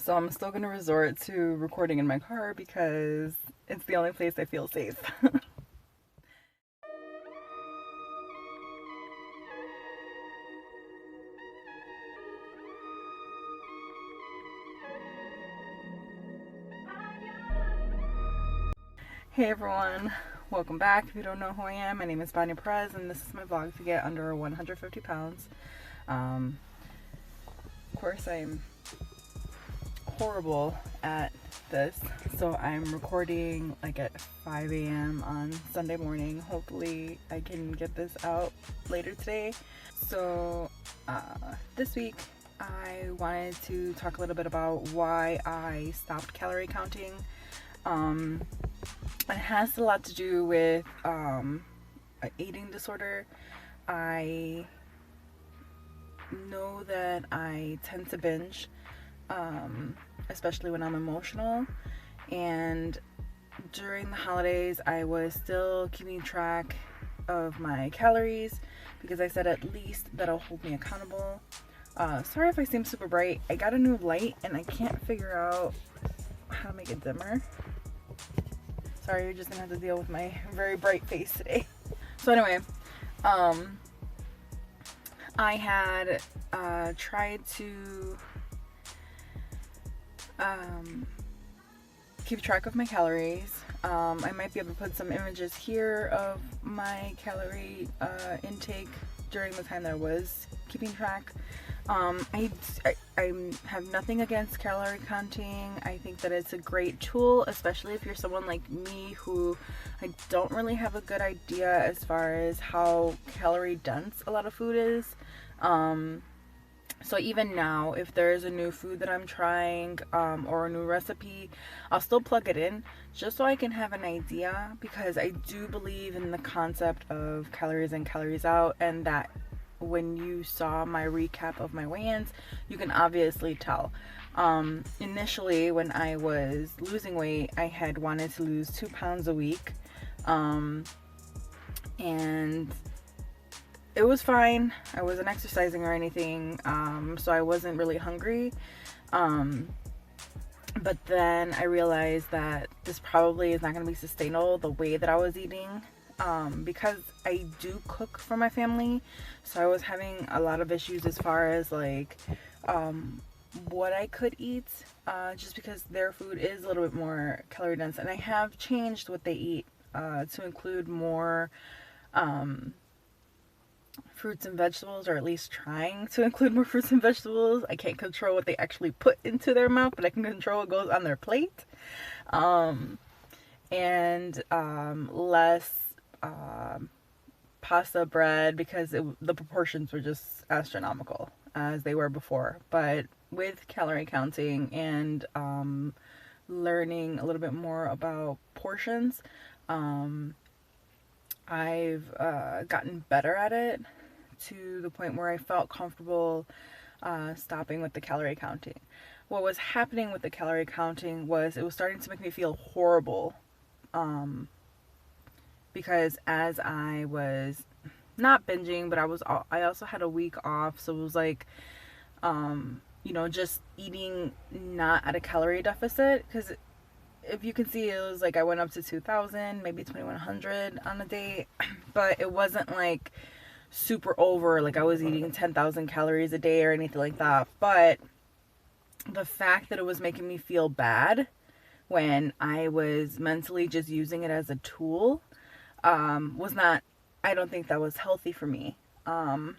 So I'm still going to resort to recording in my car because it's the only place I feel safe. Hey everyone, welcome back. If you don't know who I am, my name is Bonnie Perez and this is my vlog to get under 150 pounds. Of course, I'm horrible at this, so I'm recording like at 5 a.m. on Sunday morning. Hopefully I can get this out later today. So this week I wanted to talk a little bit about why I stopped calorie counting. It has a lot to do with an eating disorder. I know that I tend to binge, especially when I'm emotional, and during the holidays I was still keeping track of my calories because I said at least that'll hold me accountable. Sorry if I seem super bright. I got a new light and I can't figure out how to make it dimmer. Sorry, you're just gonna have to deal with my very bright face today. So anyway, I had tried to keep track of my calories. I might be able to put some images here of my calorie intake during the time that I was keeping track. I have nothing against calorie counting. I think that it's a great tool, especially if you're someone like me who I don't really have a good idea as far as how calorie dense a lot of food is. So even now, if there's a new food that I'm trying or a new recipe, I'll still plug it in just so I can have an idea, because I do believe in the concept of calories in, calories out, and that when you saw my recap of my weigh-ins, you can obviously tell. Initially, when I was losing weight, I had wanted to lose 2 pounds a week, and it was fine. I wasn't exercising or anything, so I wasn't really hungry. But then I realized that this probably is not going to be sustainable the way that I was eating, because I do cook for my family. So I was having a lot of issues as far as like what I could eat, just because their food is a little bit more calorie dense, and I have changed what they eat to include more fruits and vegetables, or at least trying to include more fruits and vegetables. I can't control what they actually put into their mouth, but I can control what goes on their plate. And less pasta, bread, because the proportions were just astronomical as they were before. But with calorie counting and learning a little bit more about portions, I've gotten better at it to the point where I felt comfortable stopping with the calorie counting. What was happening with the calorie counting was it was starting to make me feel horrible, because as I was not binging, but I also had a week off, so it was like just eating not at a calorie deficit, because if you can see, it was like I went up to 2,000, maybe 2,100 on a day, but it wasn't like super over, like I was eating 10,000 calories a day or anything like that. But the fact that it was making me feel bad when I was mentally just using it as a tool was not, I don't think that was healthy for me. And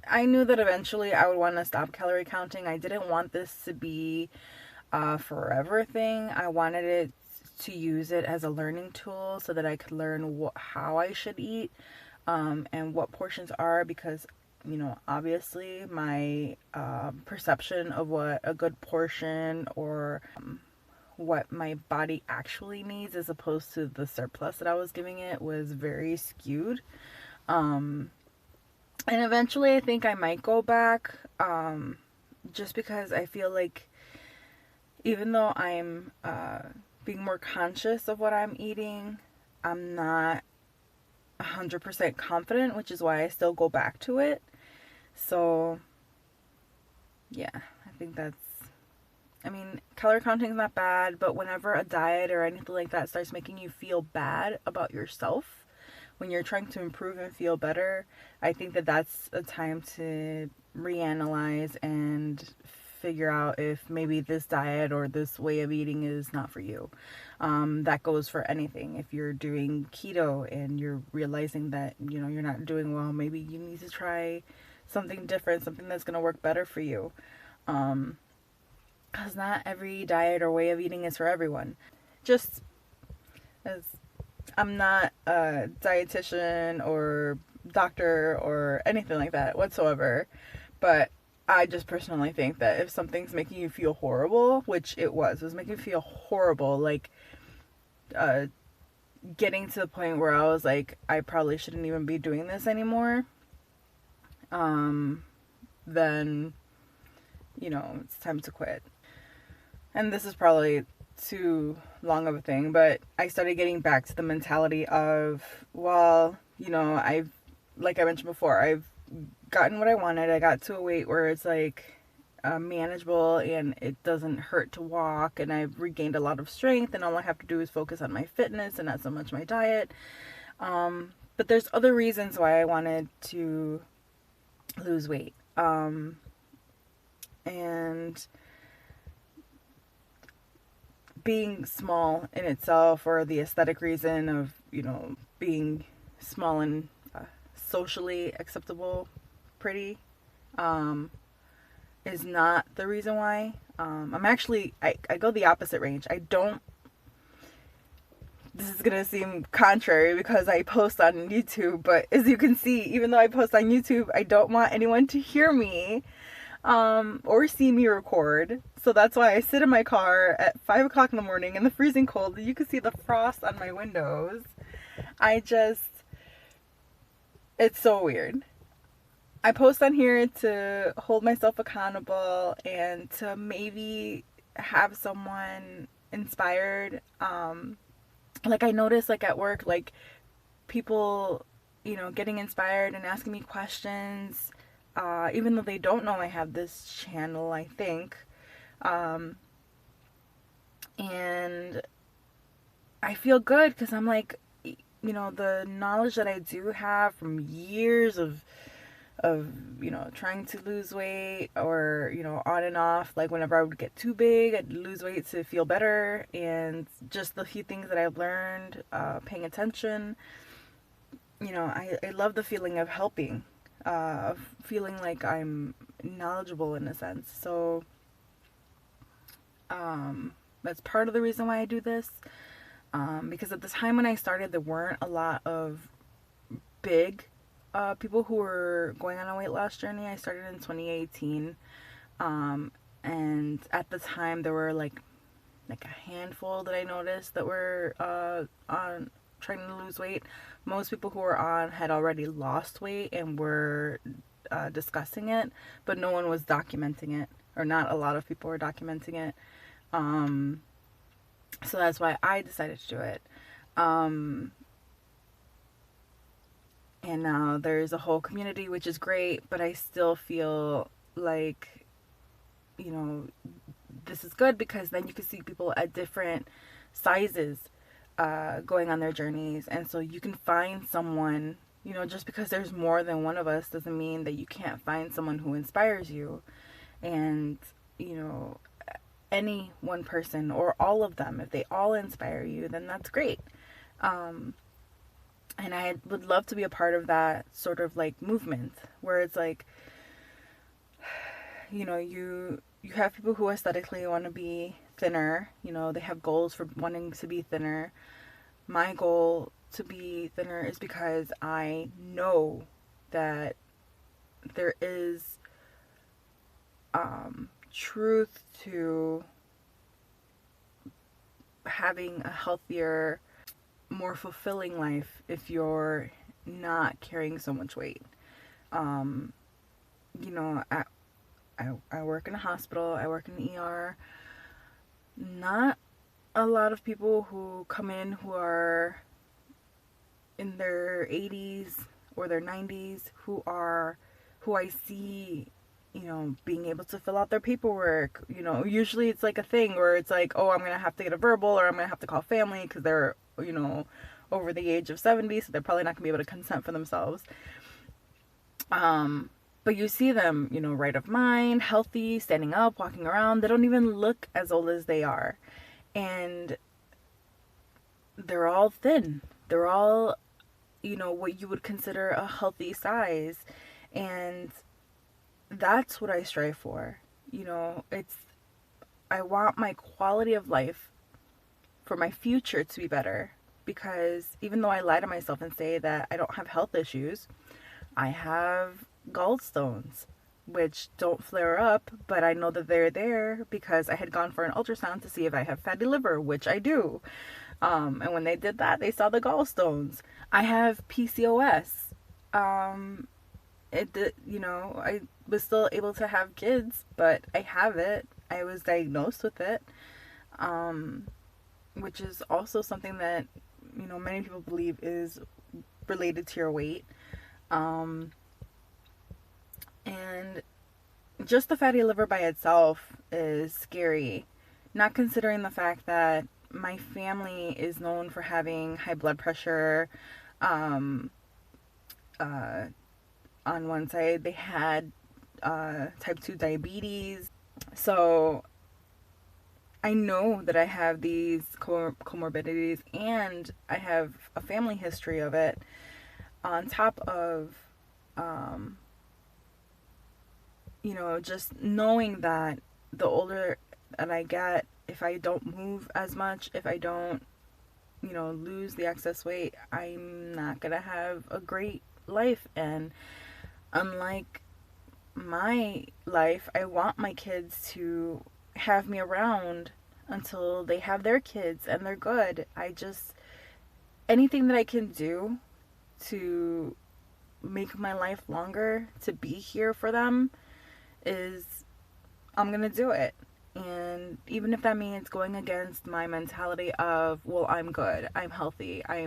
I knew that eventually I would want to stop calorie counting. I didn't want this to be a forever thing. I wanted it to use it as a learning tool so that I could learn how I should eat, and what portions are, because obviously my perception of what a good portion or what my body actually needs as opposed to the surplus that I was giving it was very skewed. And eventually I think I might go back, just because I feel like even though I'm being more conscious of what I'm eating, I'm not 100% confident, which is why I still go back to it. So yeah, I think that's, I mean, calorie counting is not bad, but whenever a diet or anything like that starts making you feel bad about yourself, when you're trying to improve and feel better, I think that that's a time to reanalyze and figure out if maybe this diet or this way of eating is not for you. That goes for anything. If you're doing keto and you're realizing that, you know, you're not doing well, maybe you need to try something different, something that's going to work better for you. Because not every diet or way of eating is for everyone. Just as I'm not a dietitian or doctor or anything like that whatsoever, but I just personally think that if something's making you feel horrible, which it was making me feel horrible, like uh, getting to the point where I was like, I probably shouldn't even be doing this anymore, then, you know, it's time to quit. And this is probably too long of a thing, but I started getting back to the mentality of, well, you know, like I mentioned before, I've gotten what I wanted. I got to a weight where it's like manageable and it doesn't hurt to walk, and I've regained a lot of strength, and all I have to do is focus on my fitness and not so much my diet. But there's other reasons why I wanted to lose weight. And being small in itself, or the aesthetic reason of, you know, being small and socially acceptable, pretty, is not the reason why. I'm actually, I go the opposite range. I don't, this is going to seem contrary because I post on YouTube, but as you can see, even though I post on YouTube, I don't want anyone to hear me or see me record. So that's why I sit in my car at 5 o'clock in the morning in the freezing cold. You can see the frost on my windows. It's so weird. I post on here to hold myself accountable and to maybe have someone inspired. Like I notice, like at work, like people, you know, getting inspired and asking me questions, even though they don't know I have this channel, I think. And I feel good because I'm like, you know, the knowledge that I do have from years of you know, trying to lose weight, or, you know, on and off, like whenever I would get too big, I'd lose weight to feel better, and just the few things that I've learned, paying attention, you know, I love the feeling of helping, of feeling like I'm knowledgeable in a sense. So that's part of the reason why I do this, because at the time when I started, there weren't a lot of big people who were going on a weight loss journey. I started in 2018, and at the time there were like a handful that I noticed that were on trying to lose weight. Most people who were on had already lost weight and were discussing it, but no one was documenting it, or not a lot of people were documenting it. So that's why I decided to do it. And now there's a whole community, which is great, but I still feel like, you know, this is good because then you can see people at different sizes going on their journeys. And so you can find someone, you know, just because there's more than one of us doesn't mean that you can't find someone who inspires you. And, you know, any one person or all of them, if they all inspire you, then that's great. And I would love to be a part of that sort of like movement where it's like, you know, you have people who aesthetically want to be thinner, you know, they have goals for wanting to be thinner. My goal to be thinner is because I know that there is truth to having a healthier, more fulfilling life if you're not carrying so much weight. You know, I work in a hospital, I work in the ER. Not a lot of people who come in who are in their 80s or their 90s who I see being able to fill out their paperwork. Usually it's like a thing where it's like, oh, I'm going to have to get a verbal, or I'm going to have to call family because they're, over the age of 70, so they're probably not going to be able to consent for themselves. But you see them, right of mind, healthy, standing up, walking around. They don't even look as old as they are. And they're all thin. They're all, what you would consider a healthy size. And that's what I strive for. I want my quality of life for my future to be better. Because even though I lie to myself and say that I don't have health issues, I have gallstones, which don't flare up, but I know that they're there because I had gone for an ultrasound to see if I have fatty liver, which I do. And when they did that, they saw the gallstones. I have PCOS. I was still able to have kids, but I have it. I was diagnosed with it, which is also something that, many people believe is related to your weight. And just the fatty liver by itself is scary, not considering the fact that my family is known for having high blood pressure. On one side, they had type 2 diabetes. So I know that I have these comorbidities, and I have a family history of it, on top of just knowing that the older that I get, if I don't move as much, if I don't, lose the excess weight, I'm not gonna have a great life. And unlike my life, I want my kids to have me around until they have their kids and they're good. Anything that I can do to make my life longer, to be here for them, I'm gonna do it. And even if that means going against my mentality of, well, I'm good, I'm healthy, I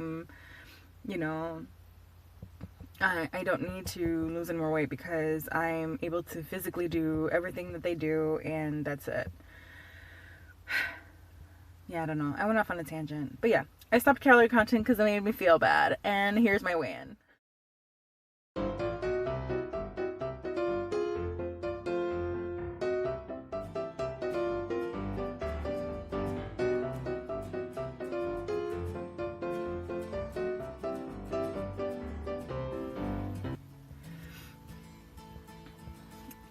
don't need to lose any more weight because I'm able to physically do everything that they do, and that's it. Yeah, I don't know. I went off on a tangent. But yeah, I stopped calorie counting because it made me feel bad. And here's my weigh-in.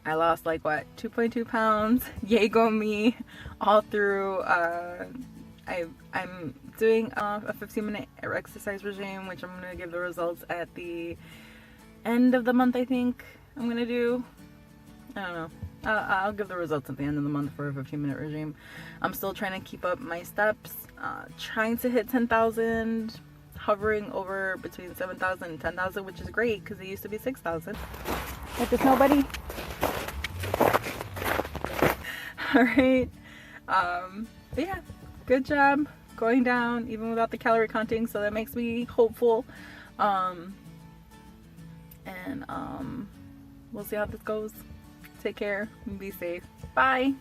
I lost 2.2 pounds. Yay go me. All through, I'm doing a 15-minute exercise regime, which I'm going to give the results at the end of the month, I think I'm going to do. I don't know. I'll give the results at the end of the month for a 15-minute regime. I'm still trying to keep up my steps, trying to hit 10,000, hovering over between 7,000 and 10,000, which is great because it used to be 6,000. Like there's nobody. Alright, but yeah, good job going down even without the calorie counting, so that makes me hopeful. And we'll see how this goes. Take care and be safe. Bye.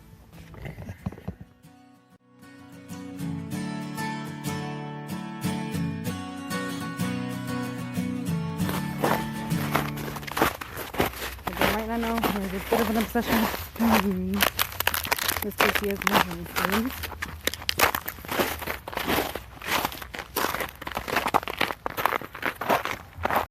You might not know, there's a bit of an obsession with this case he has measuring spoons.